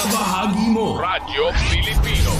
Kabahagi mo. Radyo Pilipino.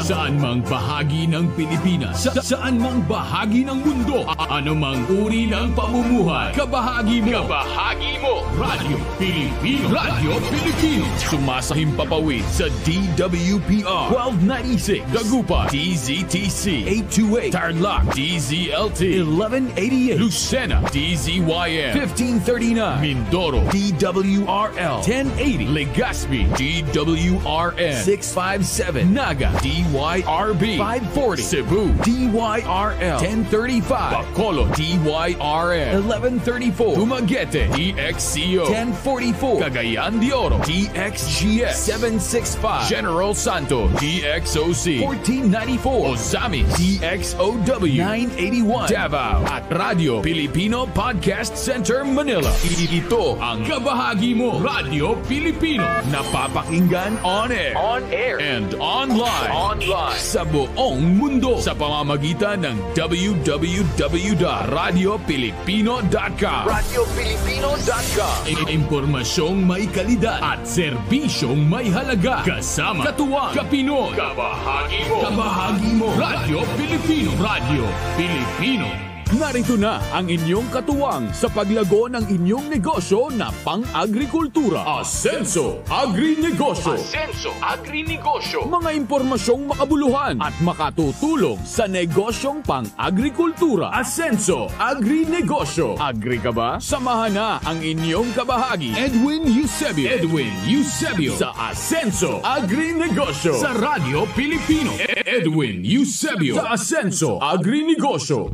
Saan mang bahagi ng Pilipinas, saan mang bahagi ng mundo, anumang uri ng pamumuhay, kabahagi mo. Kabahagi mo. Radyo Pilipino. Radyo Pilipino. Sumasahimpapawid sa DWPR 1296, Dagupan, DZTC 828, Tarlac, DZLT 1188, Lucena, DZYM 1539, Mindoro, DWRL 1080, Legazpi, DWRN 657, Naga, DYRB 540, Cebu, DYRL 1035, Bacolod, DYRN 1134, Dumaguete, DXCO 1044, Cagayan de Oro, DXGS 765, General Santos, DXOC 1494, Osamis, DXOW 981, Davao, at Radyo Pilipino Podcast Center Manila. Ito ang kabahagi mo, Radyo Pilipino, napapakinggan on air and online sa buong mundo sa pamamagitan ng www.radiopilipino.com. RadyoPilipino.com. Impormasyong may kalidad at serbisyong may halaga. Kasama, katuwang, kapinoy. Kabahagi mo. Kabahagi mo. Radyo Pilipino. Radyo Pilipino. Narito na ang inyong katuwang sa paglago ng inyong negosyo na pang-agrikultura. Asenso Agrinegosyo. Asenso Agrinegosyo. Mga impormasyong makabuluhan at makatutulong sa negosyong pang-agrikultura. Asenso Agrinegosyo. Agri ka ba? Samahan na ang inyong kabahagi, Edwin Eusebio. Sa Asenso Agrinegosyo. Sa Radyo Pilipino. Edwin Eusebio. Sa Asenso Agrinegosyo.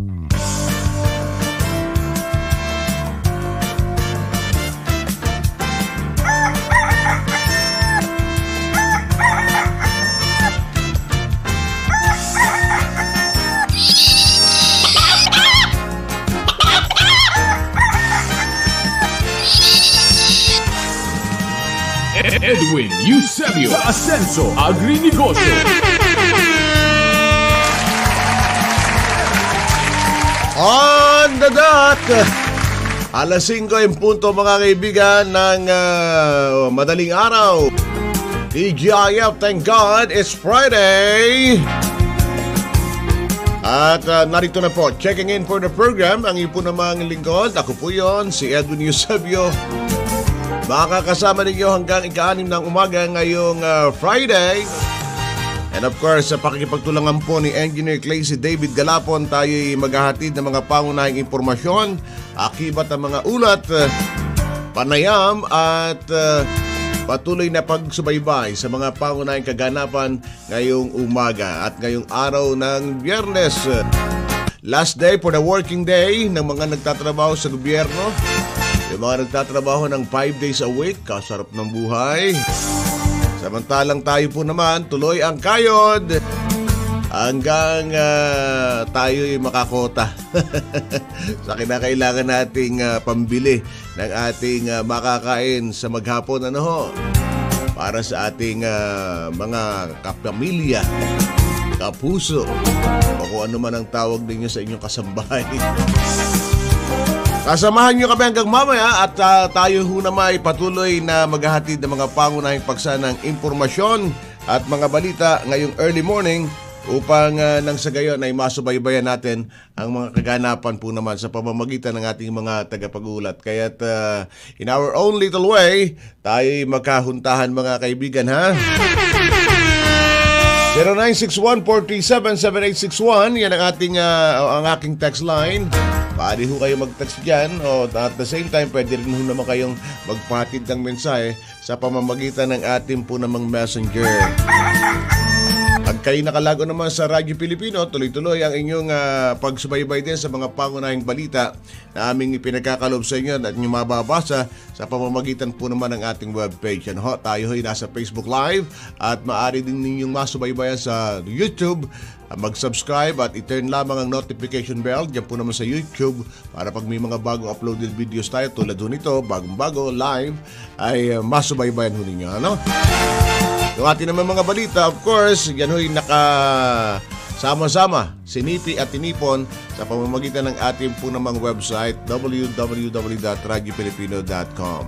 Edwin Eusebio sa Asenso Agrinegosyo. On the dot! Alas 5 yung punto mga kaibigan ng madaling araw. TGIF, thank God, it's Friday! At narito na po, checking in for the program, ang ipo namang lingkod. Ako po yon, si Edwin Eusebio. Makakasama ninyo hanggang ika-6 ng umaga ngayong Friday. And of course, sa pakikipagtulangan po ni Engineer Claycy David Galapon, tayo'y maghahatid ng mga pangunahing impormasyon, akibat ng mga ulat, panayam at patuloy na pagsubaybay sa mga pangunahing kaganapan ngayong umaga at ngayong araw ng Biyernes. Last day for the working day ng mga nagtatrabaho sa gobyerno. Yung mga nagtatrabaho ng 5 days a week, kasarap ng buhay. Samantalang tayo po naman, tuloy ang kayod hanggang tayo'y makakota sa kinakailangan nating pambili ng ating makakain sa maghapon, para sa ating mga kapamilya, kapuso, o kung ano man ang tawag ninyo sa inyong kasambahay. Kasamahan nyo kami hanggang mamaya at tayo ho naman ay patuloy na maghahatid ng mga pangunahing paksa ng impormasyon at mga balita ngayong early morning upang nang sa gayon ay masubaybayan natin ang mga kaganapan po naman sa pamamagitan ng ating mga tagapag-ulat. Kaya't in our own little way, tayo ay magkahuntahan mga kaibigan, ha? 0961-437-7861, yan ang aking text line. Pwede ho kayo mag-text dyan, o at the same time pwede rin ho naman kayong magpatid ng mensahe sa pamamagitan ng ating po namang messenger. At kayo nakalago naman sa Radyo Pilipino, tuloy-tuloy ang inyong pagsubaybay din sa mga pangunahing balita na aming ipinagkakalob sa inyo at inyong mababasa sa pamamagitan po naman ng ating webpage. Tayo ho'y nasa Facebook Live at maaari din ninyong masubaybayan sa YouTube. Mag-subscribe at i-turn lamang ang notification bell dyan po naman sa YouTube para pag may mga bagong uploaded videos tayo tulad ho nito, bagong-bago, live, ay masubaybayan ho ninyo, Yung ating naman mga balita, of course, yan ho'y sama-sama, sinipi at tinipon sa pamamagitan ng ating po namang website, www.radiopilipino.com.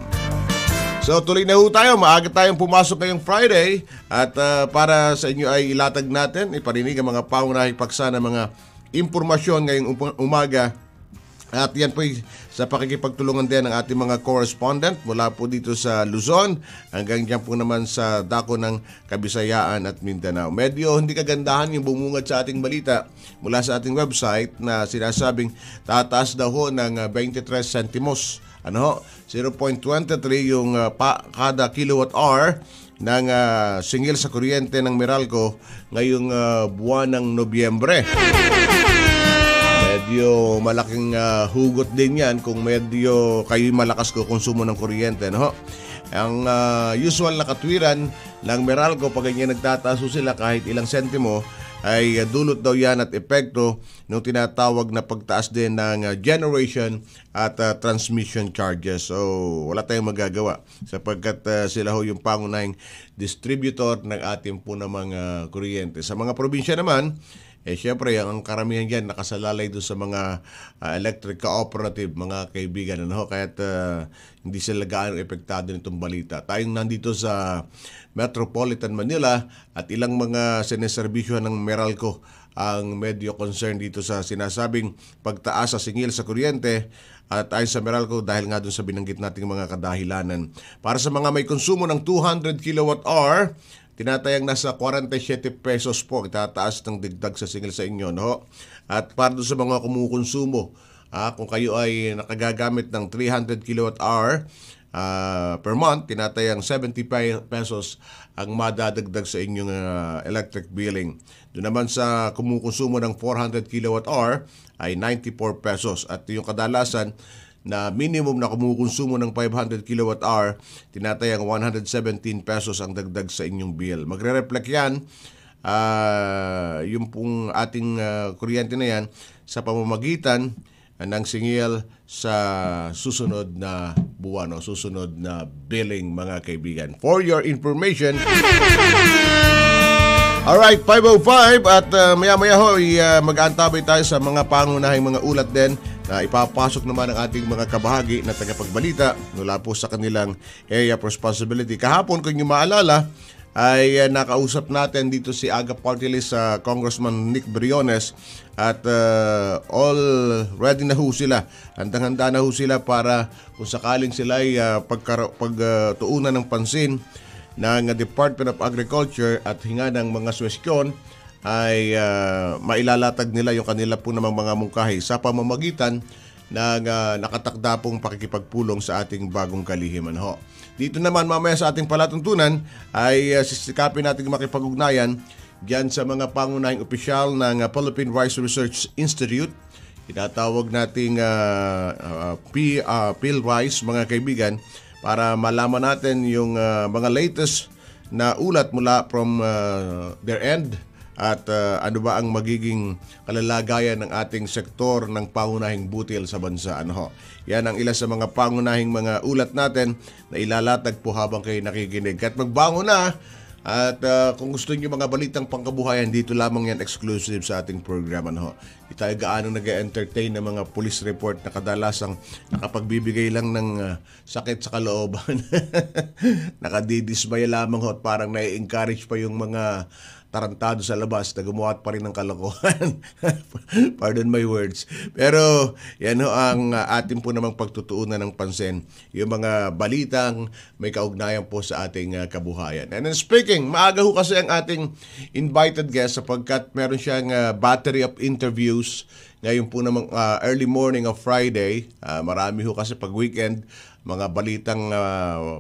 So tuloy na ho tayo, maaga tayong pumasok ngayong Friday at para sa inyo ay ilatag natin, iparinig ang mga pangunahing paksa ng mga impormasyon ngayong umaga. At yan po sa pakikipagtulungan din ng ating mga correspondent mula po dito sa Luzon hanggang dyan po naman sa dako ng Kabisayaan at Mindanao. Medyo hindi kagandahan yung bumungad sa ating balita mula sa ating website na sinasabing tataas daw ho ng 23 centimos. 0.23 yung kada kilowatt hour ng singil sa kuryente ng Meralco ngayong buwan ng Nobyembre. Medyo malaking hugot din yan kung medyo kayo malakas ko konsumo ng kuryente. Ang usual na katwiran ng Meralco pag ganyan nagtataso sila kahit ilang sentimo ay dulot daw yan at epekto ng tinatawag na pagtaas din ng generation at transmission charges. So wala tayong magagawa sapagkat sila ho yung pangunahing distributor ng ating po namang kuryente. Sa mga probinsya naman, syempre ang karamihan dyan nakasalalay doon sa mga electric cooperative, mga kaibigan. Kaya't hindi sila gaano epektado nitong balita. Tayong nandito sa Metropolitan Manila at ilang mga sineserbisyo ng Meralco ang medyo concern dito sa sinasabing pagtaas sa singil sa kuryente at ayon sa Meralco dahil nga doon sa binanggit nating mga kadahilanan. Para sa mga may konsumo ng 200 kilowatt hour, tinatayang nasa 47 pesos po itataas ng digdag sa singil sa inyo. At para doon sa mga kumukonsumo, kung kayo ay nakagagamit ng 300 kilowatt hour per month, tinatayang 70 pesos ang madadagdag sa inyong electric billing. Doon naman sa kumukonsumo ng 400 kilowatt hour ay 94 pesos. At yung kadalasan na minimum na kumukonsumo ng 500 kilowatt hour, tinatayang 117 pesos ang dagdag sa inyong bill. Magre-reflect yan, yung pong ating kuryente na yan sa pamamagitan ng singil sa susunod na buwan o susunod na billing, mga kaibigan. For your information, alright, 5:05 at maya-maya ho mag-aantabay tayo sa mga pangunahing mga ulat din na ipapasok naman ang ating mga kabahagi na tagapagbalita mula po sa kanilang area of responsibility. Kahapon, kung nyo maalala, ay nakausap natin dito si Aga Party List sa Congressman Nick Briones at all ready na ho sila. Handang-handa na ho sila para kung sakaling sila ay pagtuunan ng pansin ng Department of Agriculture at hinga ng mga suwestyon ay mailalatag nila yung kanila po namang mga mungkahi sa pamamagitan ng nakatakda pong pakikipagpulong sa ating bagong kalihiman ho. Dito naman mamaya sa ating palatuntunan ay sisikapin natin makipag-ugnayan diyan sa mga pangunahing opisyal ng Philippine Rice Research Institute. Tinatawag nating PhilRice, mga kaibigan, para malaman natin yung mga latest na ulat mula from their end at ano ba ang magiging kalalagayan ng ating sektor ng pangunahing butil sa bansa. Yan ang ilan sa mga pangunahing mga ulat natin na ilalatag po habang kayo nakikinig. At magbango na at kung gusto niyo mga balitang pangkabuhayan, dito lamang yan exclusive sa ating program. Hindi tayo gaano nag-entertain ng mga police report na kadalasang nakapagbibigay lang ng sakit sa kalooban. Nakadidismaya lamang at parang nai-encourage pa yung mga tarantado sa labas na gumawa pa rin ng kalokohan. Pardon my words. Pero yan ho ang ating po namang pagtutuunan ng pansin. Yung mga balitang may kaugnayan po sa ating kabuhayan. And then speaking, maaga ho kasi ang ating invited guest sapagkat meron siyang battery of interviews ngayon po namang early morning of Friday. Marami ho kasi pag weekend, mga balitang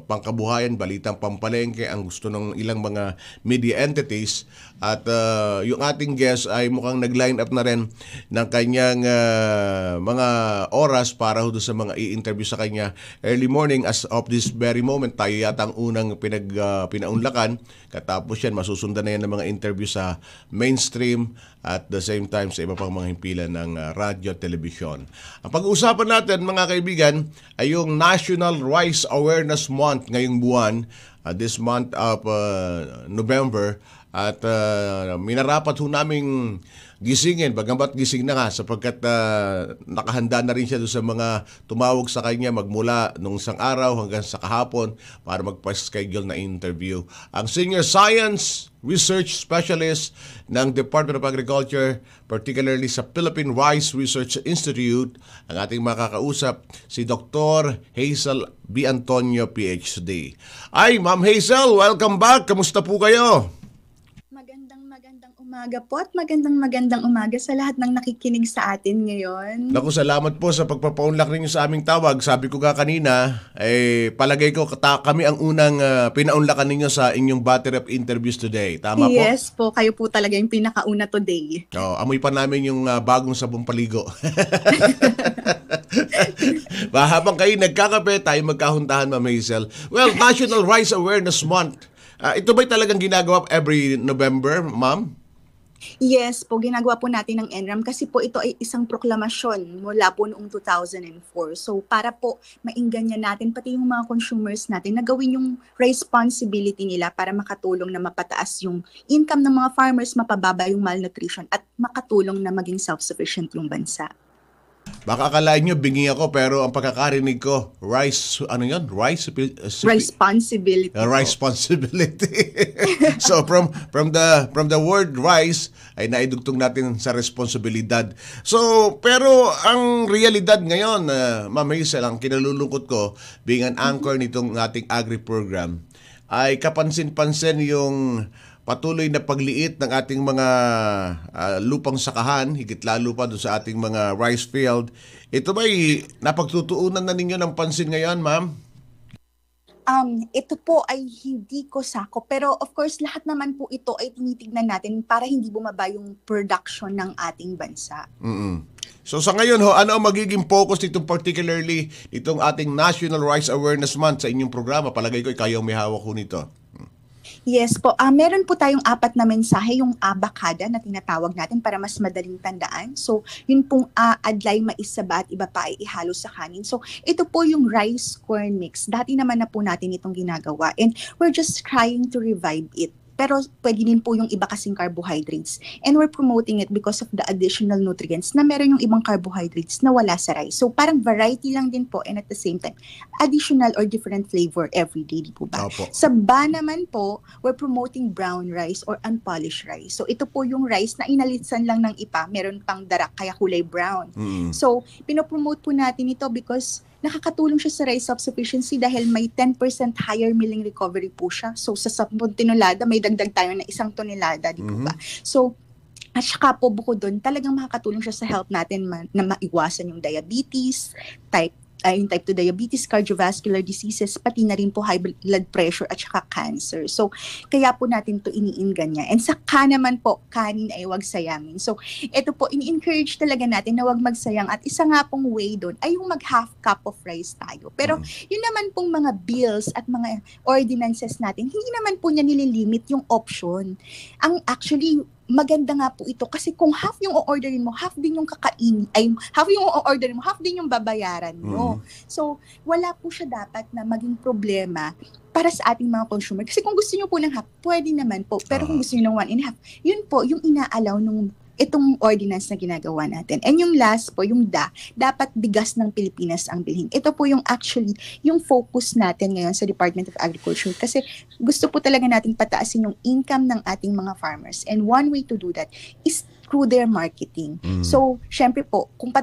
pangkabuhayan, balitang pampalengke ang gusto ng ilang mga media entities. At yung ating guest ay mukhang nag-line up na rin ng kanyang mga oras para ho sa mga i-interview sa kanya early morning. As of this very moment, tayo yata ang unang pinaunlakan. Katapos yan, masusundan na yan ng mga interview sa mainstream at the same time sa iba pang mga himpilan ng radyo at telebisyon. Ang pag-uusapan natin, mga kaibigan, ay yung National Rice Awareness Month ngayong buwan, this month of November. At minarapat ho naming gisingin, bagamat gising na nga sapagkat nakahanda na rin siya doon sa mga tumawag sa kanya magmula nung isang araw hanggang sa kahapon para magpa-schedule na interview. Ang Senior Science Research Specialist ng Department of Agriculture, particularly sa Philippine Rice Research Institute, ang ating makakausap, si Dr. Hazel B. Antonio, PhD. Ay, Ma'am Hazel, welcome back. Kamusta po kayo? Magandang umaga po at magandang umaga sa lahat ng nakikinig sa atin ngayon. Naku, salamat po sa pagpapaunlak ninyo sa aming tawag. Sabi ko nga kanina, palagay ko kami ang unang pinaunlakan ninyo sa inyong battery of interviews today. Tama po? Yes po, kayo po talaga yung pinakauna today. Amoy pa namin yung bagong sabong paligo. Habang kayo nagkakape, tayo magkahuntahan, Ma'am Hazel. Well, National Rice Awareness Month. Ito ba'y talagang ginagawa every November, Ma'am? Yes po, ginagawa po natin ng NRAM kasi po ito ay isang proklamasyon mula po noong 2004. So para po maingganyan natin pati yung mga consumers natin na gawin yung responsibility nila para makatulong na mapataas yung income ng mga farmers, mapababa yung malnutrition at makatulong na maging self-sufficient yung bansa. Baka akalain nyo, bingi ako, pero ang pagkakarinig ko, rice, ano yun? Responsibility. Responsibility. So from the word rice, ay naidugtong natin sa responsibilidad. So, pero ang realidad ngayon, Ma'am Hazel, ang kinalulungkot ko, being an anchor nitong ating agri-program, ay kapansin-pansin yung patuloy na pagliit ng ating mga lupang sakahan, higit lalo pa doon sa ating mga rice field. Ito ba'y napagtutuunan na ninyo ng pansin ngayon, Ma'am? Ito po ay hindi ko sako, pero of course lahat naman po ito ay tinitignan natin para hindi bumaba yung production ng ating bansa. So sa ngayon ano ang magiging focus nitong particularly itong ating National Rice Awareness Month sa inyong programa? Palagay ko kayo may hawak ko nito. Yes po, meron po tayong 4 na mensahe, yung abakada na tinatawag natin para mas madaling tandaan. So, yun pong adlay, mais, saba at iba pa ay ihalo sa kanin. So, ito po yung rice corn mix. Dati naman na po natin itong ginagawa and we're just trying to revive it. Pero pwede din po yung iba kasing carbohydrates. And we're promoting it because of the additional nutrients na meron yung ibang carbohydrates na wala sa rice. So parang variety lang din po and at the same time, additional or different flavor every day, di po ba? Opo. Sa ba naman po, we're promoting brown rice or unpolished rice. So ito po yung rice na inalitsan lang ng ipa, meron pang darak kaya kulay brown. So pinopromote po natin ito because nakakatulong siya sa rice self-sufficiency dahil may 10% higher milling recovery po siya. So sa 10 tonelada, may dagdag tayo na 1 tonelada, di po ba? So, at saka po bukod doon, talagang makakatulong siya sa health natin na maiwasan yung diabetes, yung type 2 diabetes, cardiovascular diseases, pati na rin po high blood pressure at saka cancer. So, kaya po natin to iniinganyan. And saka naman po, kanin ay huwag sayangin. So, ito po, ini-encourage talaga natin na huwag magsayang. At isa nga pong way doon ay yung mag-half cup of rice tayo. Pero, yun naman pong mga bills at mga ordinances natin, hindi naman po niya nililimit yung option. Ang actually, maganda nga po ito kasi kung half yung o-orderin mo, half din yung kakainin, half yung o-orderin mo, half din yung babayaran mo. So, wala po siya dapat na maging problema para sa ating mga consumer. Kasi kung gusto niyo po ng half, pwede naman po. Pero kung gusto niyo ng 1.5, yun po, yung ina-allow nung itong ordinance na ginagawa natin. And yung last po, yung dapat bigas ng Pilipinas ang bilhin. Ito po yung actually, yung focus natin ngayon sa Department of Agriculture kasi gusto po talaga natin pataasin yung income ng ating mga farmers. And one way to do that is through their marketing. So, syempre po, kung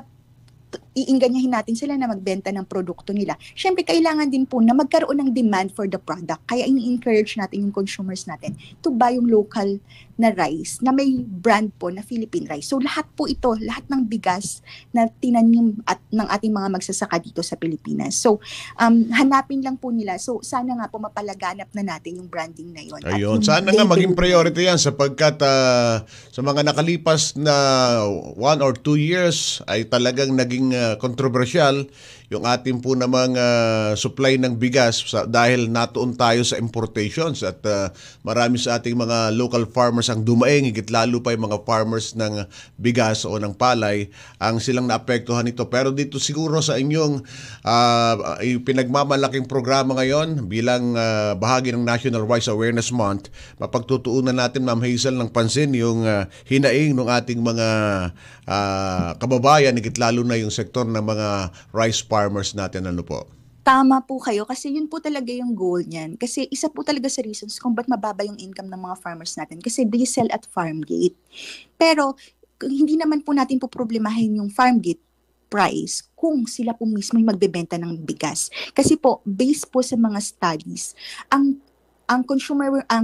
iingganyahin natin sila na magbenta ng produkto nila. Siyempre, kailangan din po na magkaroon ng demand for the product. Kaya ini-encourage natin yung consumers natin to buy yung local na rice na may brand po na Philippine rice. So, lahat po ito, lahat ng bigas na tinanim at ng ating mga magsasaka dito sa Pilipinas. So, hanapin lang po nila. So, sana nga po mapalaganap na natin yung branding na yun. Ayun, sana nga maging priority yan sapagkat sa mga nakalipas na 1 or 2 years ay talagang naging kontrobersyal yung ating po namang supply ng bigas dahil natuon tayo sa importations at marami sa ating mga local farmers ang dumaing, higit lalo pa yung mga farmers ng bigas o ng palay ang silang naapektuhan nito. Pero dito siguro sa inyong pinagmamalaking programa ngayon bilang bahagi ng National Rice Awareness Month, mapagtutuunan natin, Ma'am Hazel, ng pansin yung hinaing ng ating mga kababayan, higit lalo na yung sektor ng mga rice farmers natin. Ano po? Tama po kayo kasi yun po talaga yung goal niyan. Kasi isa po talaga sa reasons kung ba't mababa yung income ng mga farmers natin. Kasi they sell at farm gate. Pero hindi naman po natin po problemahin yung farm gate price kung sila po mismo yung magbebenta ng bigas. Kasi po, based po sa mga studies, ang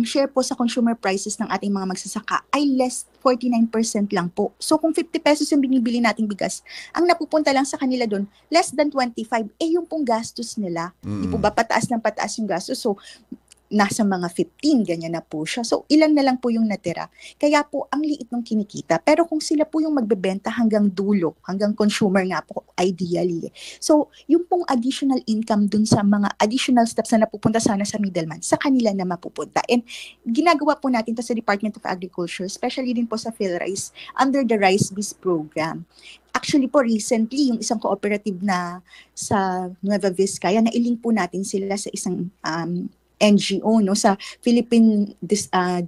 share po sa consumer prices ng ating mga magsasaka ay less 49% lang po. So kung 50 pesos yung binibili nating bigas, ang napupunta lang sa kanila doon, less than 25, yung pong gastos nila. Di po ba pataas ng pataas yung gastos? So nasa mga 15, ganyan na po siya. So, ilan na lang po yung natira. Kaya po, ang liit ng kinikita. Pero kung sila po yung magbebenta hanggang dulo, hanggang consumer nga po, ideally. So, yung pong additional income dun sa mga additional steps na napupunta sana sa middleman, sa kanila na mapupunta. And ginagawa po natin to sa Department of Agriculture, especially din po sa PhilRice, under the Rice Biz Program. Actually po, recently, yung isang cooperative na sa Nueva Vizcaya, na-link po natin sila sa isang NGO, no, sa Philippine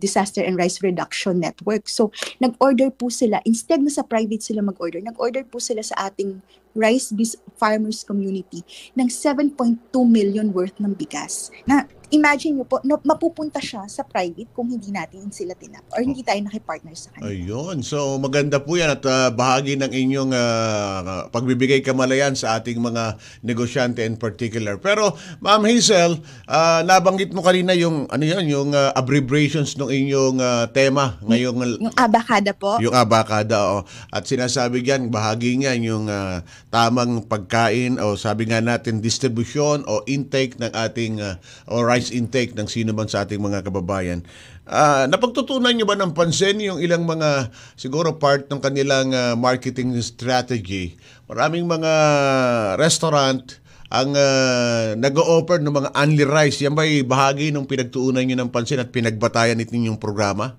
Disaster and Rice Reduction Network. So, nag-order po sila, instead na sa private sila mag-order, nag-order po sila sa ating Rice Biz Farmers Community ng 7.2 million worth ng bigas. Na, imagine nyo po, mapupunta siya sa private kung hindi natin sila tinap or hindi tayo nakipartner sa kanila. Ayun. So, maganda po yan at bahagi ng inyong pagbibigay kamalayan sa ating mga negosyante in particular. Pero, Ma'am Hazel, nabanggit mo kanina yung, yung abbreviations ng inyong tema ngayong... Yung abakada po. Yung abakada, At sinasabi yan, bahagi niyan yung tamang pagkain o sabi nga natin distribution o intake ng ating o rice intake ng sino man sa ating mga kababayan. Napagtutunan nyo ba ng pansin yung ilang mga siguro part ng kanilang marketing strategy? Maraming mga restaurant ang nag-o-offer ng mga only rice. Yan ba'y bahagi ng pinagtuunan nyo ng pansin at pinagbatayan ninyong programa?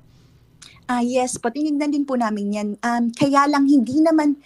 Yes, tinignan din po namin yan. Kaya lang hindi naman,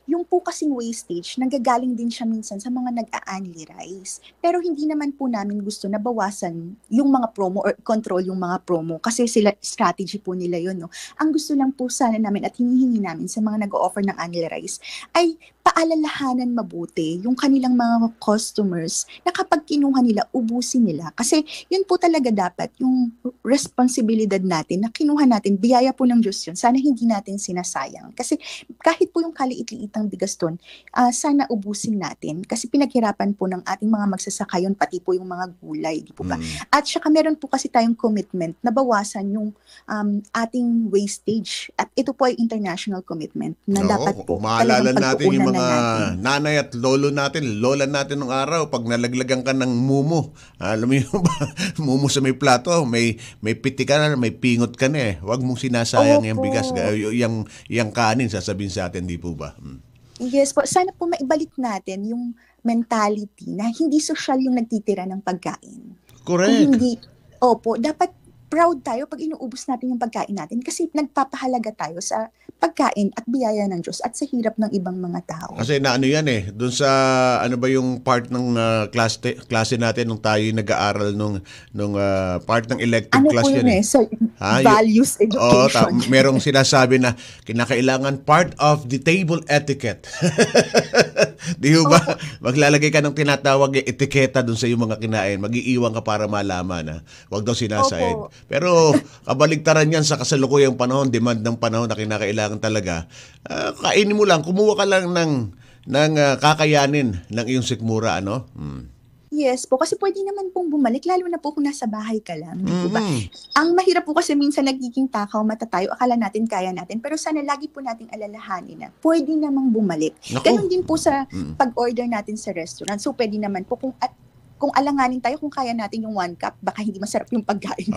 yung po kasing wastage, nanggagaling din siya minsan sa mga nag-a-only rice. Pero hindi naman po namin gusto na bawasan yung mga promo or control yung mga promo kasi sila strategy po nila yun. No? Ang gusto lang po sana namin at hinihingi namin sa mga nag-o-offer ng only rice ay paalalahanan mabuti yung kanilang mga customers na kapag kinuha nila, ubusin nila. Kasi yun po talaga dapat yung responsibilidad natin na kinuha natin, biyaya po ng Diyos yun. Sana hindi natin sinasayang. Kasi kahit po yung kaliit-liit ng bigas doon, sana ubusin natin. Kasi pinaghirapan po ng ating mga magsasaka yun, pati po yung mga gulay. Di po ba? At saka meron po kasi tayong commitment na bawasan yung ating wastage. At ito po ay international commitment na dapat po maalala natin yung mga nanay at lolo natin, lola natin nung araw, pag nalaglagan ka ng mumo, alam mo yung mumo sa may plato, may piti ka na, may pingot ka na Huwag mong sinasayang yung bigas, yung kanin, sasabihin sa atin, di po ba? Yes po, sana po maibalik natin yung mentality na hindi social yung nagtitira ng pagkain. Correct. Kung hindi, dapat proud tayo pag inuubos natin yung pagkain natin kasi nagpapahalaga tayo sa pagkain at biyaya ng Diyos at sa hirap ng ibang mga tao. Kasi yan doon sa yung part ng klase natin nung tayo nag-aaral nung part ng elective class po yun So, values education. Merong sinasabi na kinakailangan part of the table etiquette. Di ba? Maglalagay ka ng tinatawag etiketa doon sa iyong mga kinain. Mag-iiwan ka para malaman. Huwag daw sinasayad. Pero kabaligtaran yan sa kasalukuyang panahon, demand ng panahon na kinakailangan talaga. Kainin mo lang, kumuha ka lang ng kakayanin ng iyong sikmura, Yes po, kasi pwede naman pong bumalik, lalo na po kung nasa bahay ka lang, di po ba? Ang mahirap po kasi minsan nagiging takaw, mata tayo, akala natin kaya natin, pero sana lagi po nating alalahanin na pwede namang bumalik. Ganun din po sa pag-order natin sa restaurant. So pwede naman po kung alanganin tayo, kung kaya natin yung 1 cup, baka hindi masarap yung pagkain.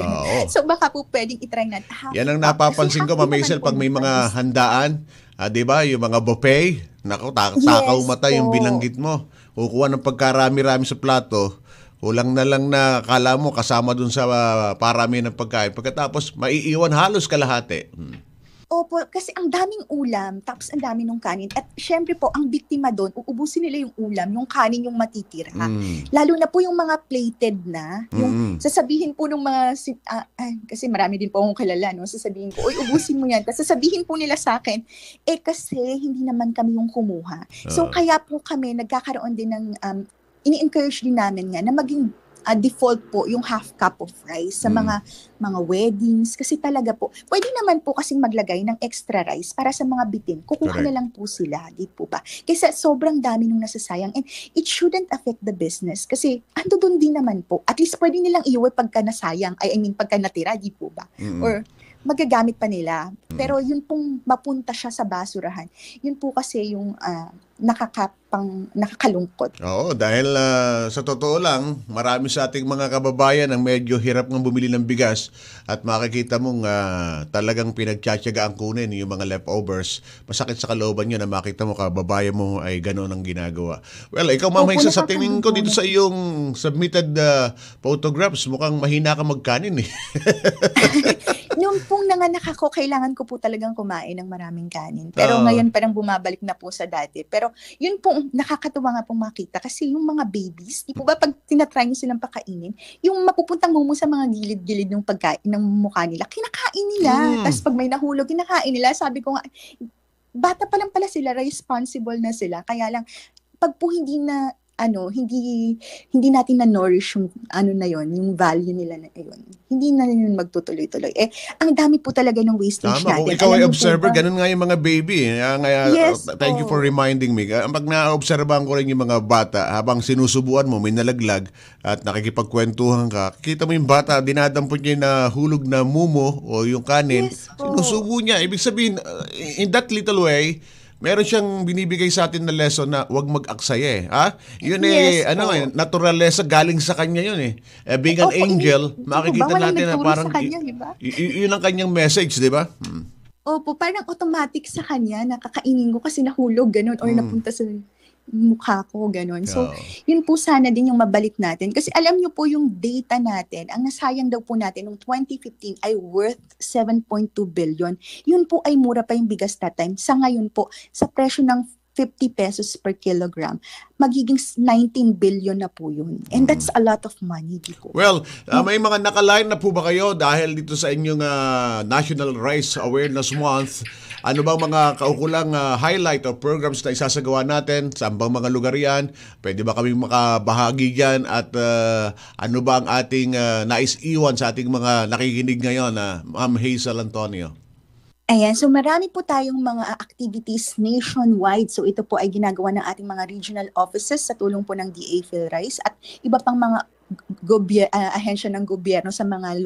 So baka po pwedeng itry natin. Yan ang napapansin ko, Ma'am Hazel, pag may mga handaan, di ba, yung mga buffet, Nako, Yes takaw mata yung po. binanggit mo. Kukuha ng pagkarami-rami sa plato, kulang na lang na kala mo kasama dun sa parami ng pagkain. Pagkatapos, maiiwan halos kalahati. Opo, kasi ang daming ulam, tapos ang dami ng kanin. At syempre po, ang biktima doon, uubusin nila yung ulam, yung kanin yung matitira. Lalo na po yung mga plated na, yung sasabihin po ng mga, kasi marami din po akong kilala, no? Sasabihin ko, oy, ubusin mo yan. Tapos sasabihin po nila sa akin, kasi hindi naman kami yung kumuha. So kaya po kami, nagkakaroon din ng, ini-encourage din namin nga na maging default po yung half cup of rice sa mga weddings kasi talaga po pwede naman po kasing maglagay ng extra rice para sa mga bitin. Kukuha na lang po sila, di po ba? Kasi sobrang dami nung nasasayang and it shouldn't affect the business kasi ando doon din naman po. At least pwede nilang iuwi pagka nasayang, pagka natira, di po ba? Or magagamit pa nila. Pero yun pong mapunta siya sa basurahan, yun po kasi yung nakakalungkot. Oo, dahil sa totoo lang, marami sa ating mga kababayan ang medyo hirap ng bumili ng bigas at makikita mong talagang pinagtsatsaga ang kunin yung mga leftovers. Masakit sa kalooban yun na makita mo kababayan mo ay gano'n ang ginagawa. Well, ikaw Ma'am Hazel, sa tingin ko dito sa iyong submitted photographs, mukhang mahina ka magkanin eh. Noong pong nanganak ako, kailangan ko po talagang kumain ng maraming kanin. Pero ngayon parang bumabalik na po sa dati. Pero yun pong nakakatuwa nga pong makita kasi yung mga babies, di po ba pag tinatry nyo silang pakainin, yung mapupuntang mumu sa mga gilid-gilid ng pagkain ng mukha nila, kinakain nila. Tapos pag may nahulog, kinakain nila. Sabi ko nga, bata pa lang pala sila, responsible na sila. Kaya lang, pag po hindi natin na-nourish yung na yon, yung value nila na yun. Hindi na yun magtutuloy-tuloy. Ang dami po talaga ng wastage natin. Kung ikaw ay observer, ganun nga yung mga baby. Yes, thank you for reminding me. Pag na-obserbahan ko rin yung mga bata, habang sinusubuan mo, may nalaglag at nakikipagkwentuhan ka, kita mo yung bata, dinadampot niya na hulog na mumo o yung kanin, sinusubo niya. Ibig sabihin, in that little way, meron siyang binibigay sa atin na lesson na huwag mag-aksaya Yun naturalesa galing sa kanya yun being an angel, makikita natin na parang kanya, diba? Yun ang kanyang message, di ba? Opo, parang automatic sa kanya, nakakainin ko kasi nahulog, ganun, or napunta sa mukha ko, ganun. So, yun po sana din yung mabalik natin. Kasi alam nyo po yung data natin, ang nasayang daw po natin noong 2015 ay worth 7.2 billion. Yun po ay mura pa yung bigas that time. Sa ngayon po, sa presyo ng 50 pesos per kilogram, magiging 19 billion na po yun. And that's a lot of money. Di po. Well, may mga nakaline na po ba kayo dahil dito sa inyong National Rice Awareness Month? Ano bang mga kaukulang highlight o programs na isasagawa natin? Saan bang mga lugar yan? Pwede ba kaming makabahagi dyan? At ano ba ang ating nais iwan sa ating mga nakikinig ngayon, Ma'am Hazel Antonio? Ayan, so marami po tayong mga activities nationwide. So ito po ay ginagawa ng ating mga regional offices sa tulong po ng DA PhilRice at iba pang mga ahensya ng gobyerno sa mga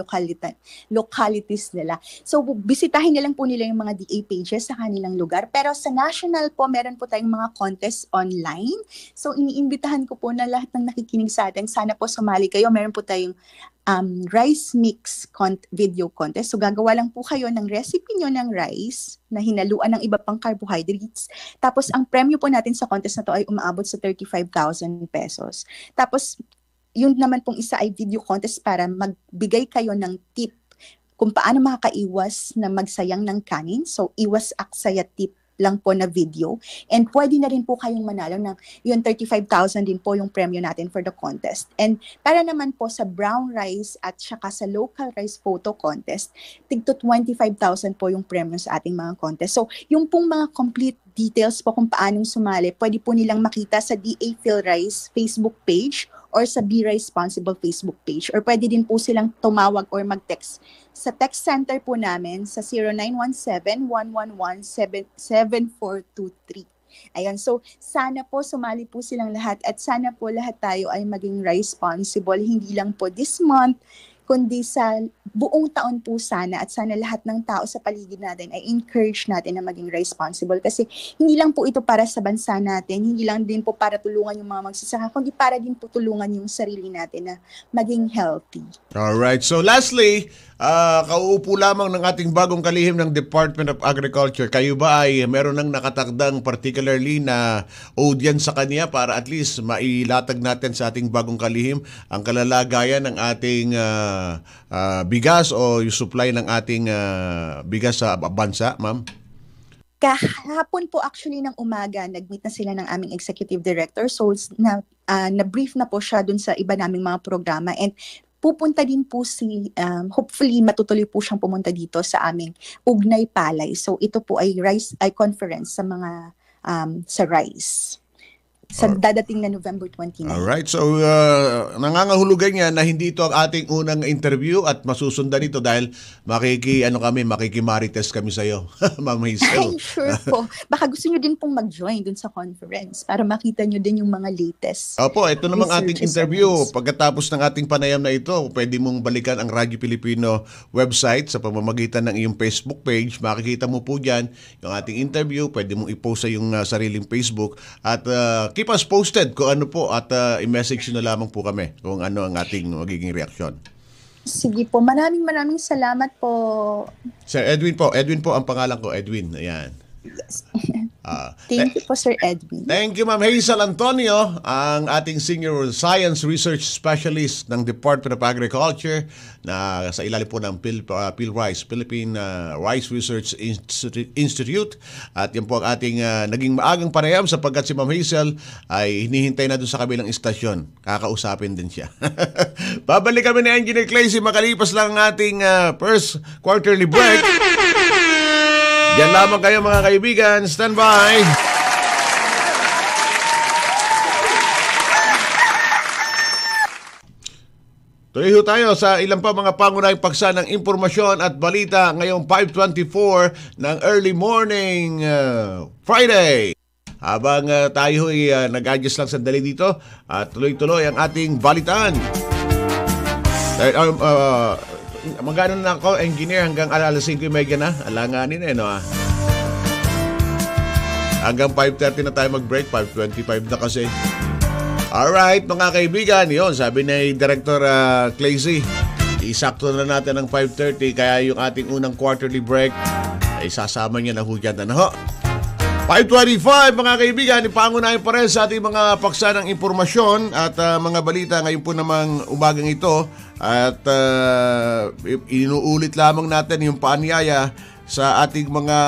localities nila. So bisitahin na lang po nila yung mga DA pages sa kanilang lugar. Pero sa national po, meron po tayong mga contest online. So iniimbitahan ko po na lahat ng nakikinig sa atin, sana po sumali kayo. Meron po tayong rice mix video contest. So gagawa lang po kayo ng recipe nyo ng rice na hinaluan ng iba pang carbohydrates. Tapos ang premyo po natin sa contest na to ay umaabot sa 35,000 pesos. Tapos yun naman pong isa ay video contest para magbigay kayo ng tip kung paano makakaiwas na magsayang ng kanin. So iwas aksaya tip lang po na video. And pwede na rin po kayong manalo ng yung 35,000 din po yung premyo natin for the contest. And para naman po sa brown rice at saka sa local rice photo contest, tigto 25,000 po yung premyo sa ating mga contest. So yung pong mga complete details po kung paanong sumali, pwede po nilang makita sa DA PhilRice Facebook page or sa Be Responsible Facebook page. Or pwede din po silang tumawag or mag-text sa text center po namin sa 0917-111-7423. Ayan, so sana po sumali po silang lahat at sana po lahat tayo ay maging responsible, hindi lang po this month, kundi sa buong taon po sana at sana lahat ng tao sa paligid natin ay encourage natin na maging responsible kasi hindi lang po ito para sa bansa natin, hindi lang din po para tulungan yung mga magsasaka, kundi para din po tulungan yung sarili natin na maging healthy. Alright, so lastly, kauupo lamang ng ating bagong kalihim ng Department of Agriculture, kayo ba ay meron ng nakatakdang particularly na audience sa kanya para at least mailatag natin sa ating bagong kalihim ang kalalagayan ng ating bigas o yung supply ng ating bigas sa bansa, ma'am? Kahapon po actually ng umaga, nag-meet na sila ng aming executive director. So na-brief na po siya dun sa iba naming mga programa. And pupunta din po hopefully matutuloy po siyang pumunta dito sa aming Ugnay Palay. So ito po ay conference sa mga sa rice. Sa dadating na November 29. Alright, so nangangahulugan niya na hindi ito ang ating unang interview at masusundan ito dahil makikimarites kami sa iyo, Ma'am Hazel. Ay, sure po. Baka gusto niyo din pong mag-join dun sa conference para makita niyo din yung mga latest. Opo, ito namang ating interview. Pagkatapos ng ating panayam na ito, pwede mong balikan ang Radyo Pilipino website sa pamamagitan ng iyong Facebook page. Makikita mo po dyan yung ating interview. Pwede mong i-post sa iyong sariling Facebook at keep us posted kung ano po at i-message na lamang po kami kung ano ang ating magiging reaksyon. Sige po. Maraming salamat po. Sir Edwin po. Edwin po ang pangalan ko. Edwin. Ayan. Yes. Thank you po, Sir Edwin. Thank you, Ma'am Hazel Antonio, ang ating Senior Science Research Specialist ng Department of Agriculture na sa ilalim po ng PhilRice, Philippine Rice Research Institute. At yan po ang ating naging maagang panayam sapagkat si Ma'am Hazel ay hinihintay na doon sa kabilang istasyon. Kakausapin din siya. Babalik kami ni Engineer Claycy makalipas lang ang ating first quarterly break. Diyan lamang kayo mga kaibigan. Stand by. Tuloy tayo sa ilang pa mga pangunahing paksa ng impormasyon at balita ngayong 5:24 ng early morning Friday. Habang tayo ay nag-adjust lang sandali dito at tuloy-tuloy ang ating balitaan. Magano na ako, engineer, hanggang alas 5:30 na. Alanganin no? Hanggang 5:30 na tayo mag-break. 5:25 na kasi. Alright, mga kaibigan. Yun, sabi ni Director Claycy, isakto na natin ng 5:30. Kaya yung ating unang quarterly break ay sasama niya na hudyan na ho. 5:25 mga kaibigan, ipangunahin pa rin sa ating mga paksa ng impormasyon at mga balita ngayon po namang umagang ito. At inuulit lamang natin yung paanyaya sa ating mga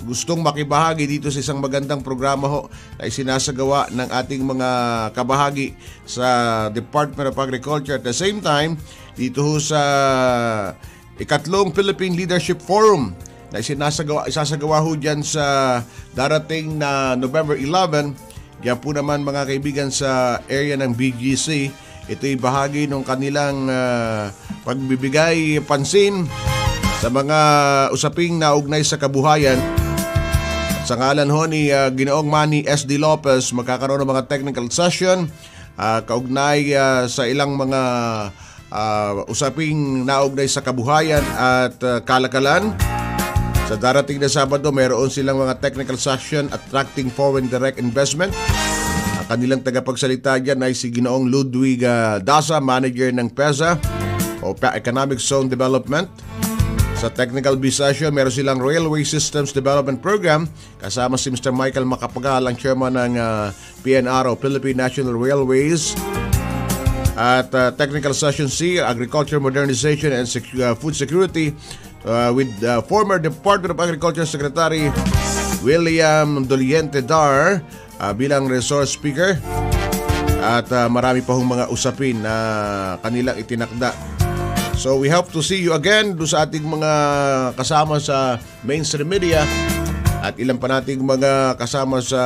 gustong makibahagi dito sa isang magandang programa ho na isinasagawa ng ating mga kabahagi sa Department of Agriculture. At the same time, dito ho sa ikatlong Philippine Leadership Forum na isasagawa ho dyan sa darating na November 11. Kaya po naman mga kaibigan sa area ng BGC, ito'y bahagi ng kanilang pagbibigay pansin sa mga usaping naugnay sa kabuhayan. Sa ngalan ho ni Ginoong Manny S.D. Lopez, magkakaroon ng mga technical session kaugnay sa ilang mga usaping naugnay sa kabuhayan at kalakalan. Sa darating na Sabado, mayroon silang mga technical session attracting foreign direct investment. Ang kanilang tagapagsalita dyan ay si Ginoong Ludwig Dasa, manager ng PEZA o Economic Zone Development. Sa technical B session, meron silang Railway Systems Development Program kasama si Mr. Michael Macapagal, ang chairman ng PNR o Philippine National Railways. At technical session C, Agriculture Modernization and Food Security with former Department of Agriculture Secretary William Doliente Dar bilang resource speaker. At marami pa hong mga usapin na kanilang itinakda. So we hope to see you again doon sa ating mga kasama sa mainstream media at ilan pa nating mga kasama sa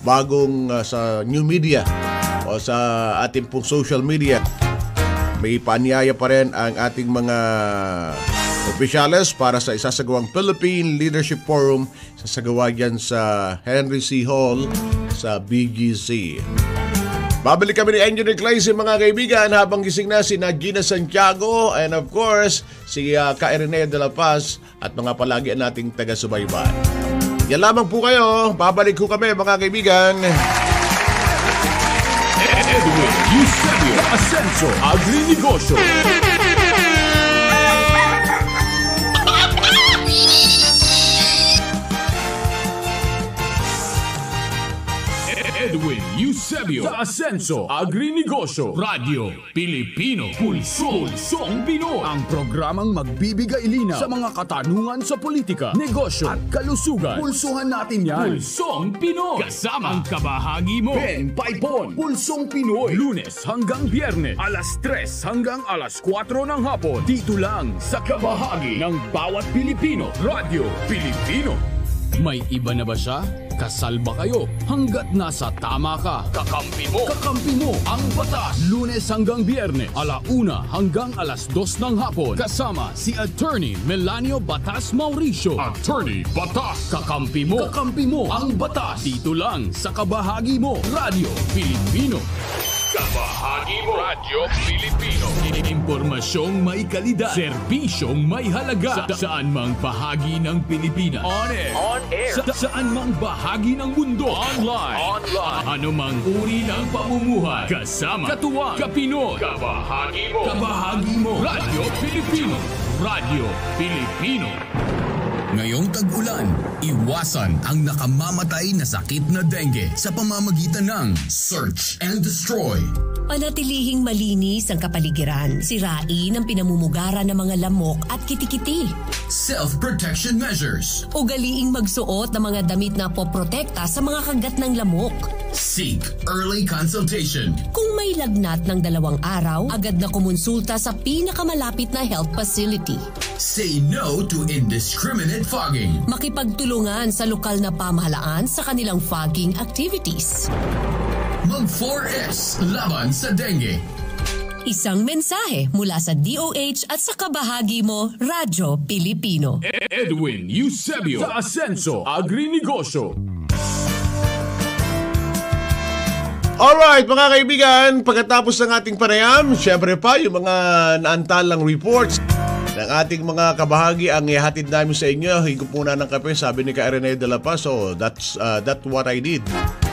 bagong sa new media o sa ating pong social media. May paanyaya pa rin ang ating mga opisyales para sa isasagawang Philippine Leadership Forum. Sasagawa yan sa Henry C. Hall sa BGC. Babalik kami ni Engineer Claycy mga kaibigan habang gising na si Gina Santiago and of course si Ka Irenea de la Paz at mga palagi nating taga-subaybay. Yan lamang po kayo. Babalik ko kami mga kaibigan. Edwin Eusebio Ascenso, Agri-Negosyo. Eusebio sa Asenso Agrinegosyo. Radyo Pilipino. Pulsong Pinoy. Ang programang magbibigay linaw sa mga katanungan sa politika, negosyo at kalusugan. Pulsuhan natin yan. Pulsong Pinoy. Kasama ang kabahagi mo. Ben Paipon. Pulsong Pinoy. Lunes hanggang Biyernes. Alas 3 hanggang alas 4 ng hapon. Dito lang sa kabahagi ng bawat Pilipino. Radyo Pilipino. May iba na ba siya? Kasal ba kayo? Hanggat nasa tama ka, kakampi mo ang batas. Lunes hanggang Biyernes, 1 hanggang alas 2 ng hapon. Kasama si Attorney Melanio Batas Mauricio. Attorney Batas, kakampi mo ang batas. Dito lang sa kabahagi mo, Radyo Pilipino. Kabahagi mo. Radyo Pilipino. Impormasyong may kalidad, serbisyong may halaga, saan mang bahagi ng Pilipinas. On air. Saan mang bahagi ng mundo. Online. Anumang uri ng pamumuhay. Kasama, katuwang, kapinoy. Kabahagi mo. Radyo Pilipino. Radyo Pilipino. Ngayong tag-ulan, iwasan ang nakamamatay na sakit na dengue sa pamamagitan ng Search and Destroy. Panatilihing malinis ang kapaligiran, sirain ang pinamumugaran ng mga lamok at kitikiti. Self-protection measures. Ugaliing magsuot ng mga damit na poprotekta sa mga kagat ng lamok. Seek early consultation. Kung may lagnat ng 2 araw, agad na kumonsulta sa pinakamalapit na health facility. Say no to indiscriminate fogging. Makipagtulungan sa lokal na pamahalaan sa kanilang fogging activities. Mag-4S laban sa dengue. Isang mensahe mula sa DOH at sa kabahagi mo, Radyo Pilipino. Edwin Eusebio sa Asenso Agrinegosyo. Alright mga kaibigan, pagkatapos ng ating panayam, syempre pa yung mga naantalang reports ng ating mga kabahagi ang ihatid namin sa inyo. Higop muna ng kape, sabi ni Ka-Areneo de la Paz. So that's what I did.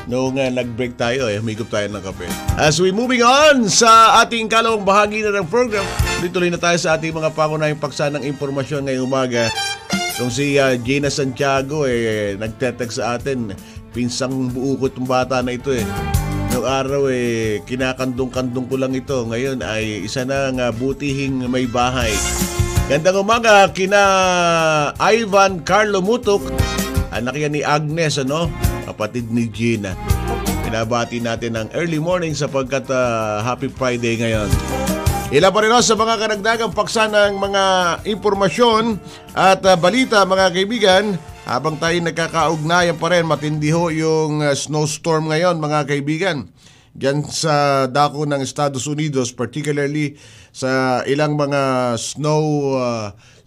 Noong nag-break tayo, humigop tayo ng kape. As we moving on sa ating kalawang bahagi na ng program, tuloy na tayo sa ating mga pangunahing paksa ng impormasyon ngayong umaga. Kung si Gina Santiago nagtetext sa atin, pinsang buukot ng bata na ito Noong araw kinakandong-kandong ko lang ito. Ngayon ay isa na nga butihing may bahay. Gandang umaga kina Ivan Carlo Mutok, anak yan ni Agnes, kapatid ni Gina. Pinabati natin ang early morning sapagkat Happy Friday ngayon. Ilan pa rin sa mga karagdagang paksa ng mga impormasyon at balita mga kaibigan. Habang tayo nagkakaugnayan pa rin, matindi ho yung snowstorm ngayon mga kaibigan. Diyan sa dako ng Estados Unidos, particularly sa ilang mga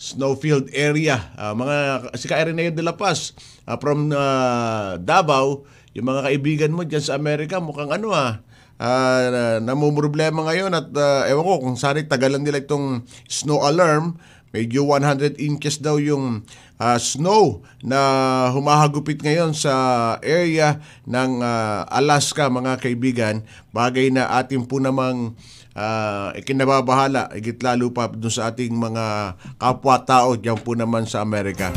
snowfield area. Si Ka-Areneo de la Paz from Davao, yung mga kaibigan mo diyan sa Amerika mukhang namumroblema ngayon at ewan ko kung saan tagalan nila itong snow alarm. Medyo 100 inches daw yung snow na humahagupit ngayon sa area ng Alaska mga kaibigan. Bagay na ating po namang ikinababahala, higit lalo pa dun sa ating mga kapwa-tao dyan po naman sa Amerika.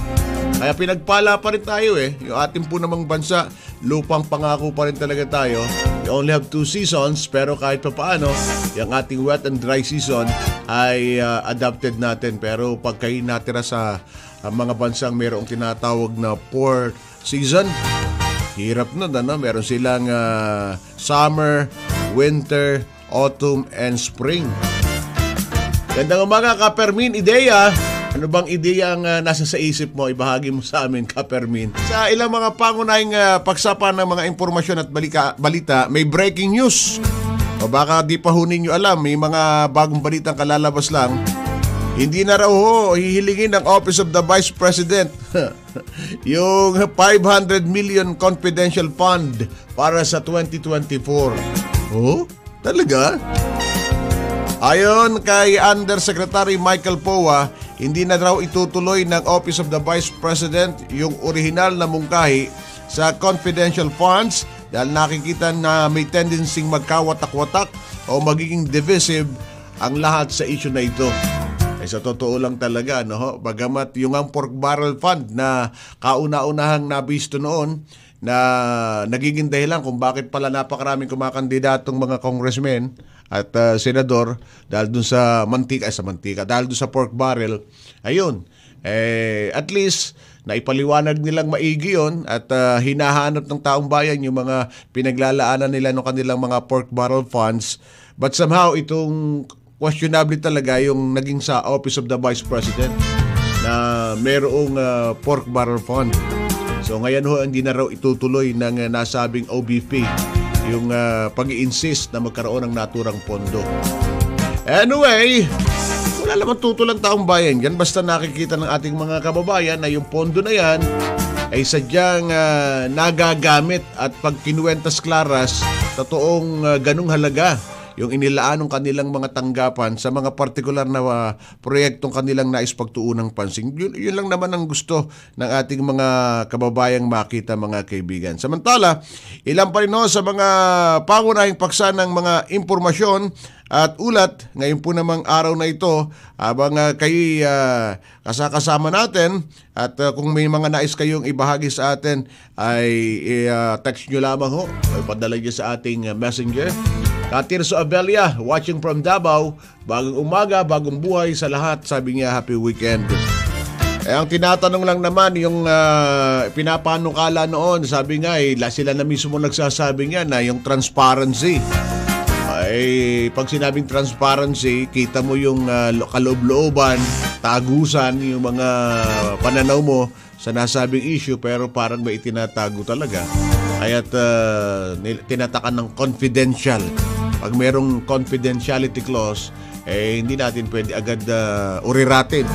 Kaya pinagpala pa rin tayo Yung ating po namang bansa, lupang pangako pa rin talaga tayo. We only have 2 seasons, pero kahit pa paano, yung ating wet and dry season ay adapted natin. Pero pag kayo natira sa mga bansang mayroong tinatawag na poor season, hirap nun, meron silang summer, winter, autumn, and spring. Gandang umaga, Ka-Permin Ideya. Ano bang ideya ang nasa sa isip mo? Ibahagi mo sa amin, Ka-Permin. Sa ilang mga pangunahing pagsapan ng mga impormasyon at balita, may breaking news. O baka di pa ho ninyo alam, may mga bagong balitang kalalabas lang. Hindi na raw hihilingin ng Office of the Vice President yung 500 million confidential fund para sa 2024. Oh? Talaga? Ayon kay Undersecretary Michael Poa, hindi na raw itutuloy ng Office of the Vice President yung orihinal na mungkahi sa confidential funds dahil nakikita na may tendency magkawatak-watak o magiging divisive ang lahat sa issue na ito. Sa totoo lang talaga, bagamat yung ang pork barrel fund na kauna-unahang nabisto noon na nagiging dahilan kung bakit pala napakaraming kumakandidatong mga congressmen at senador dahil dun sa mantika, dahil dun sa pork barrel. Ayun, at least naipaliwanag nilang maigi yun at hinahanap ng taong bayan yung mga pinaglalaanan nila ng kanilang mga pork barrel funds. But somehow itong questionable talaga yung naging sa Office of the Vice President na mayroong pork barrel fund. So ngayon hindi na raw itutuloy ng nasabing OBP yung pag-i-insist na magkaroon ng naturang pondo. Anyway, wala naman tutulang taong bayan yan basta nakikita ng ating mga kababayan na yung pondo na yan ay sadyang nagagamit at pag kinuwentas klaras, totoong ganung halaga yung inilaan ng kanilang mga tanggapan sa mga partikular na proyektong kanilang nais pagtuunang pansin. Yun lang naman ang gusto ng ating mga kababayang makita, mga kaibigan. Samantala, ilan pa rin sa mga pangunahing paksa ng mga impormasyon at ulat ngayon po namang araw na ito habang kayo kasama natin at kung may mga nais kayong ibahagi sa atin ay text nyo lamang ho, padala nyo sa ating messenger. Katirso Abelia, watching from Davao, bagong umaga, bagong buhay sa lahat, sabi niya happy weekend. Ang tinatanong lang naman yung pinapanukala noon, sabi nga sila na mismo nagsasabi nga na yung transparency. Pag sinabing transparency, kita mo yung kaloob-looban, tagusan, yung mga pananaw mo sa nasabing issue pero parang may itinatago talaga. Kaya't tinatakan ng confidential. Pag merong confidentiality clause, hindi natin pwede agad uriratin.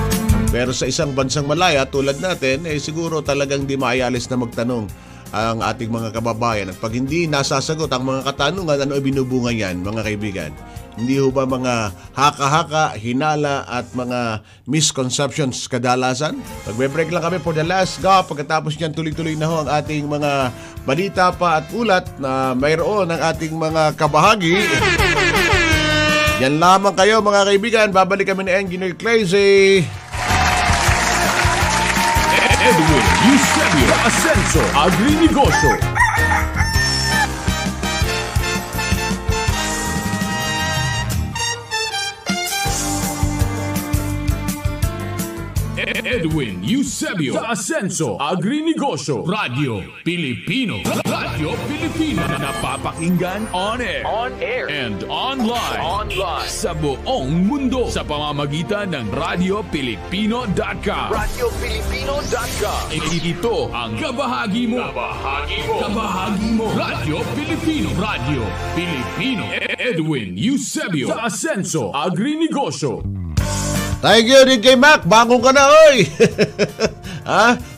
Pero sa isang bansang malaya tulad natin, siguro talagang di maayalis na magtanong ang ating mga kababayan. At pag hindi nasasagot ang mga katanungan, ano ibinubunga yan, mga kaibigan? Hindi ho ba mga haka-haka, hinala at mga misconceptions kadalasan? Magbe-break lang kami for the last go. Pagkatapos niyan, tuloy-tuloy na ho ang ating mga balita pa at ulat na mayroon ng ating mga kabahagi. Yan lamang kayo mga kaibigan. Babalik kami ni Engineer Clazy. Edwin Eusebio Ascenso, Agrinegosyo. Edwin Eusebio Ascenso, Agrinegosyo, Radio Pilipino. Radio Pilipino na napapakinggan on air and online sa buong mundo sa pamamagitan ng radiopilipino.com. radiopilipino.com. Ito ang kabahagi mo. Kabahagi mo. Radio Pilipino. Radio Pilipino. Edwin Eusebio Ascenso, Agrinegosyo. Thank you, DJ Mac. Bangon ka na, oy!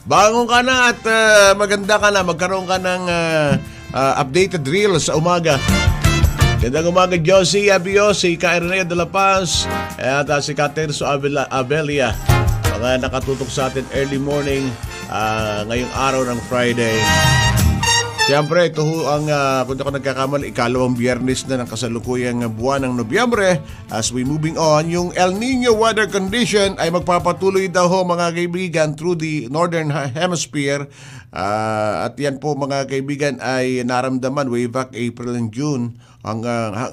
Bangon ka na at maganda ka na. Magkaroon ka ng updated reel sa umaga. Gandang umaga, Josie Abio, si Kairnea de la Paz, at si Katerso Abelia. Mga nakatutok sa atin early morning ngayong araw ng Friday. Siyempre, ito ang, kung ako nagkakamali, ikalawang biyernes na ng kasalukuyang buwan ng Nobyembre. As we moving on, yung El Nino weather condition ay magpapatuloy daw ho mga kaibigan through the Northern Hemisphere. At yan po mga kaibigan ay naramdaman way back April and June.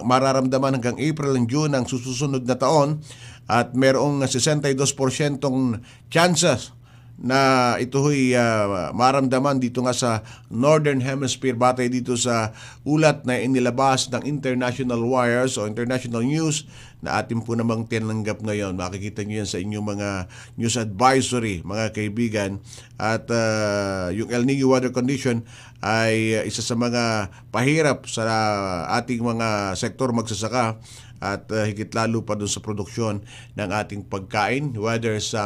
Mararamdaman hanggang April and June ang susunod na taon. At merong 62% chances na ito ho'y maramdaman dito nga sa Northern Hemisphere batay dito sa ulat na inilabas ng International Wires o International News na atin po namang tinanggap ngayon. Makikita nyo yan sa inyong mga news advisory, mga kaibigan. At yung El Nino weather condition ay isa sa mga pahirap sa ating mga sektor magsasaka at higit lalo pa doon sa produksyon ng ating pagkain, whether sa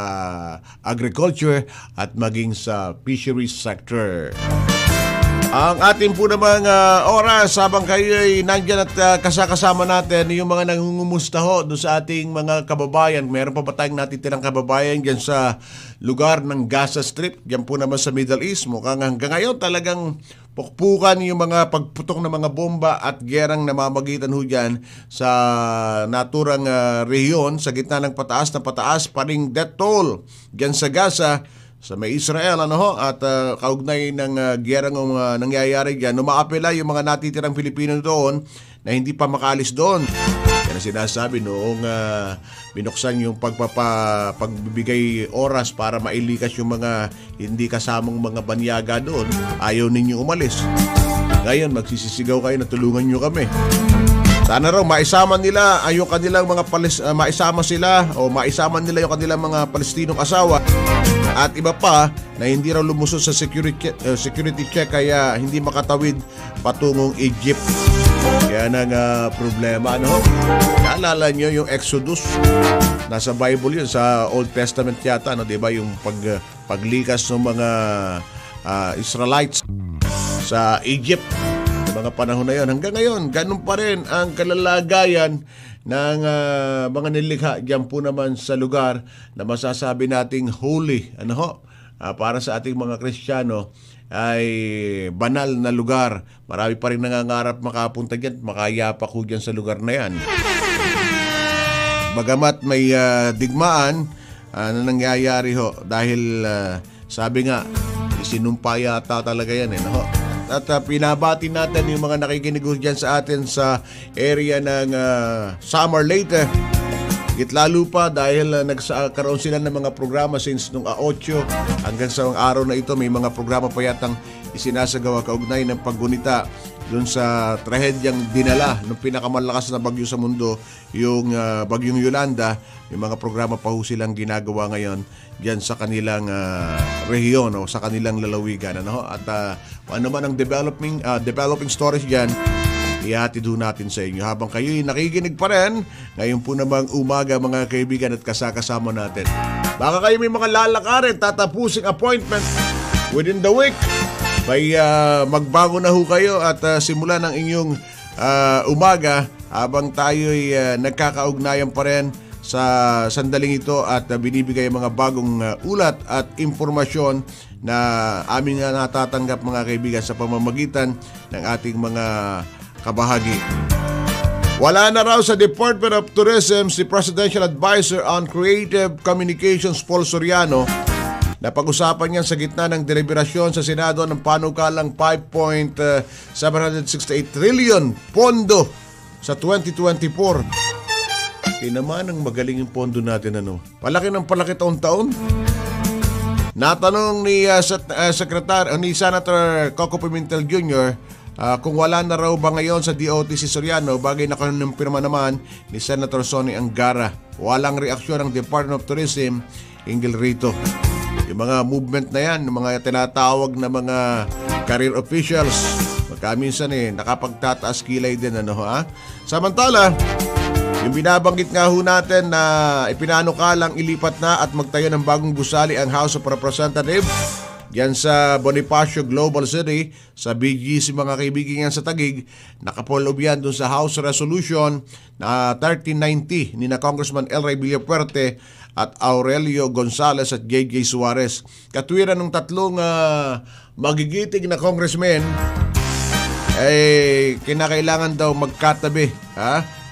agriculture at maging sa fisheries sector. Ang ating po namang oras habang kayo ay nandyan at kasama natin yung mga nangungumusta ho doon sa ating mga kababayan. Meron pa ba tayong natitirang kababayan dyan sa lugar ng Gaza Strip, dyan po naman sa Middle East. Mukhang hanggang ngayon talagang pukpukan yung mga pagputok ng mga bomba at gerang namamagitan ho dyan sa naturang rehiyon sa gitna ng pataas na pataas pa ring death toll dyan sa Gaza. sa may Israel at kaugnay ng giyerang nangyayari diyan, umaapela yung mga natitirang Pilipino doon na hindi pa makaalis doon. Yan ang sinasabi noong binuksan yung pagbibigay oras para mailikas yung mga hindi kasamang mga banyaga doon. Ayaw ninyo umalis. Ngayon magsisisigaw kayo na tulungan nyo kami. Sana raw maisama nila yung kanilang mga maisama nila yung kanilang mga Palestinong asawa at iba pa na hindi raw lumusot sa security check kaya hindi makatawid patungong Egypt. Kaya nang problema Naalala nyo yung Exodus? Nasa Bible yun, sa Old Testament yata, diba? Yung paglikas ng mga Israelites sa Egypt. Mga panahon na yun. Hanggang ngayon, ganun pa rin ang kalalagayan ng mga nilikha diyan po naman sa lugar na masasabi nating holy. Para sa ating mga Kristiyano ay banal na lugar. Marami pa rin nangangarap makapunta diyan, makayapak ho diyan sa lugar na yan. Bagamat may digmaan na nangyayari dahil sabi nga, isinumpa yata talaga yan At pinabati natin yung mga nakikinig dyan sa atin sa area ng Samar Leyte. Lalo pa dahil nagkaroon sila ng mga programa since nung 8 hanggang sa araw na ito may mga programa pa yatang isinasagawa kaugnay ng paggunita dun sa trahedyang dinala ng pinakamalakas na bagyo sa mundo, yung bagyong Yolanda. May mga programa pa ho silang ginagawa ngayon diyan sa kanilang rehiyon o sa kanilang lalawigan. At ano man ang developing stories diyan, ihatid ho natin sa inyo habang kayo'y nakikinig pa rin. Ngayon po namang umaga mga kaibigan at kasama natin. Baka kayo may mga lalakarin, tatapusing appointment within the week. May magbago na ho kayo at simulan ng inyong umaga habang tayo'y nagkakaugnayan pa rin sa sandaling ito at binibigay mga bagong ulat at impormasyon na aming natatanggap mga kaibigan sa pamamagitan ng ating mga kabahagi. Wala na raw sa Department of Tourism si Presidential Advisor on Creative Communications Paul Soriano. Napag-usapan niyan sa gitna ng deliberasyon sa Senado ng panukalang 5.768 trillion pondo sa 2024. Naman ang magaling yung pondo natin palaki ng palaki taon-taon. Natanong ni Senator Coco Pimentel Jr. Kung wala na raw ba ngayon sa DOT si Soriano, bagay na kinumpirma naman ni Senator Sonny Angara. Walang reaksyon ng Department of Tourism hinggil rito. Yung mga movement na yan, yung mga tinatawag na mga career officials, magkaminsan nakapagtataas kilay din Samantala, yung binabanggit nga ho natin na ipinanukalang ilipat na at magtayo ng bagong gusali ang House of Representatives yan sa Bonifacio Global City sa BGC mga kaibigan yan sa Taguig. Nakapolob yan dun sa House Resolution na 1390 ni na Congressman El Ray Villafuerte at Aurelio Gonzales at JJ Suarez. Katwiran ng tatlong magigiting na congressmen ay kinakailangan daw magkatabi,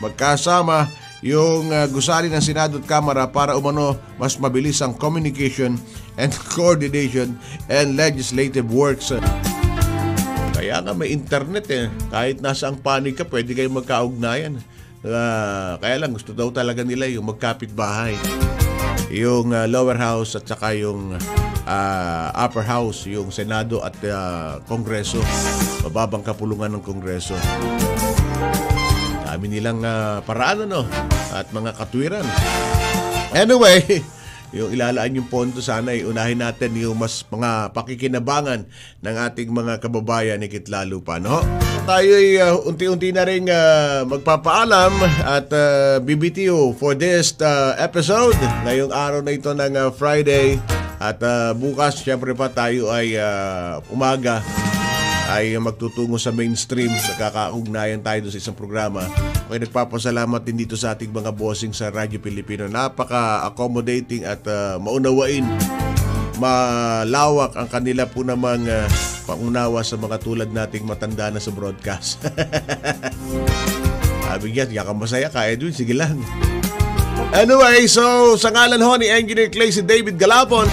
magkasama yung gusali ng Senado at Kamara para umano mas mabilis ang communication and coordination and legislative works. Kaya nga may internet kahit nasa ang panig ka pwede kayong magkaugnayan. Kaya lang gusto daw talaga nila yung magkapit bahay, yung lower house at saka yung upper house, yung Senado at Kongreso, mababang kapulungan ng Kongreso. Dami nilang paraan at mga katwiran. Anyway, yung ilalaan yung pondo, sana unahin natin yung mas mga pakikinabangan ng ating mga kababayan higit lalo pa. Tayo'y unti-unti na rin magpapaalam at BBTO for this episode ngayong araw na ito ng Friday. At bukas, syempre pa tayo ay umaga ay magtutungo sa mainstream. Nagkakaugnayan tayo sa isang programa. Okay, nagpapasalamat din dito sa ating mga bossing sa Radyo Pilipino. Napaka-accommodating at maunawain. Malawak ang kanila po namang pangunawa sa mga tulad nating matanda na sa broadcast. Sabi niya, yakan masaya ka, Edwin. Sige lang. Anyway, so sa ngalan ho ni Engineer Clay si David Galapon,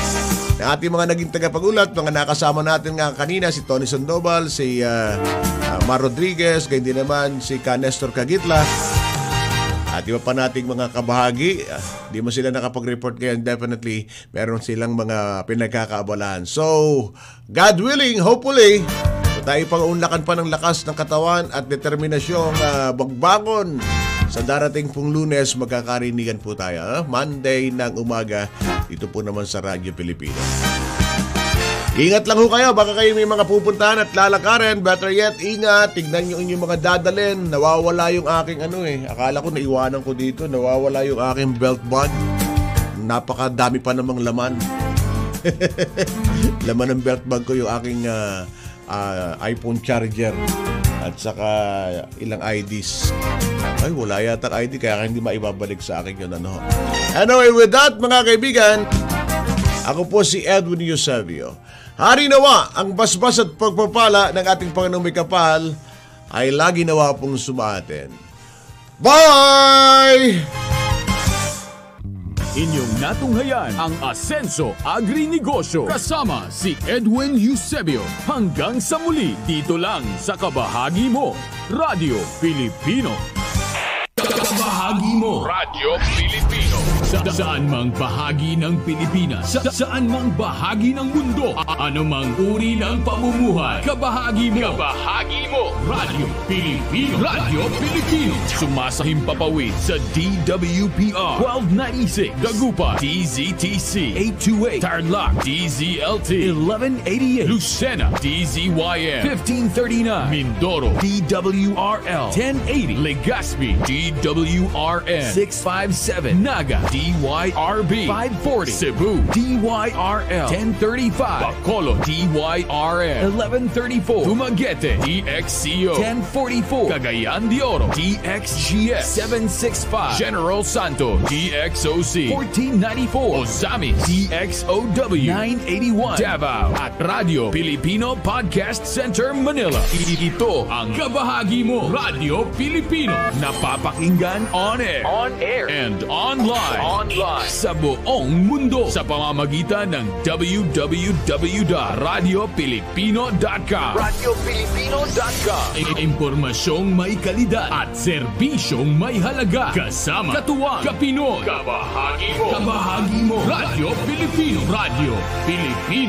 na ating mga naging tagapag-ulat, mga nakasama natin nga kanina, si Tony Sandoval, si Mar Rodriguez, ganyan din naman si Nestor Cagitla. At iba pa nating mga kabahagi, di mo sila nakapag-report ngayon, definitely meron silang mga pinagkakaabalahan. So, God willing, hopefully, tayo pang-unlakan pa ng lakas ng katawan at determinasyong bagbangon. Sa darating pong Lunes, magkakarinigan po tayo. Monday ng umaga, dito po naman sa Radyo Pilipino. Ingat lang ho kayo, baka kayo may mga pupuntahan at lalakarin. Better yet, ingat, tignan nyo yung mga dadalhin. Nawawala yung aking akala ko naiwanan ko dito. Nawawala yung aking belt bag. Napakadami pa namang laman. Laman ng belt bag ko yung aking iPhone charger at saka ilang IDs. Ay, wala yata ID kaya hindi maibabalik sa akin yun. Anyway, with that mga kaibigan, ako po si Edwin Eusebio. Hari nawa ang basbas at pagpapala ng ating Panginoong may kapal ay lagi nawa pong sumaatin. Bye! Inyong natunghayan ang Asenso Agri-Negosyo kasama si Edwin Eusebio. Hanggang sa muli, dito lang sa Kabahagi Mo, Radyo Pilipino. Kabahagi Mo, Radyo Pilipino. Saan mang bahagi ng Pilipinas, saan mang bahagi ng mundo, anumang uri ng pamumuhay, kabahagi mo. Kabahagi Mo, Radyo Pilipino. Radyo Pilipino. Sumasahim papawid sa DWPR 1296 Dagupan, DZTC 828 Tarlac, DZLT 1188 Lucena, DZYN 1539 Mindoro, DWRL 1080 Legazpi, DWRN 657 Naga, DYRB 540 Cebu, DYRL 1035 Bacolod, DYRN 1134 Dumaguete, DXCO 1044 Cagayan de Oro, DXGS 765 General Santos, DXOC 1494 Ozami, DXOW 981 Davao at Radyo Pilipino Podcast Center Manila. Ito ang Kabahagi Mo, Radyo Pilipino. Napapakinggan on air and online sa buong mundo sa pamamagitan ng www.radiopilipino.com. RadyoPilipino.com. Impormasyong may kalidad at serbisyong may halaga. Kasama katuwang Kapinoy. Kabahagi Mo. Kabahagi Mo. Radyo Pilipino. Radyo Pilipino.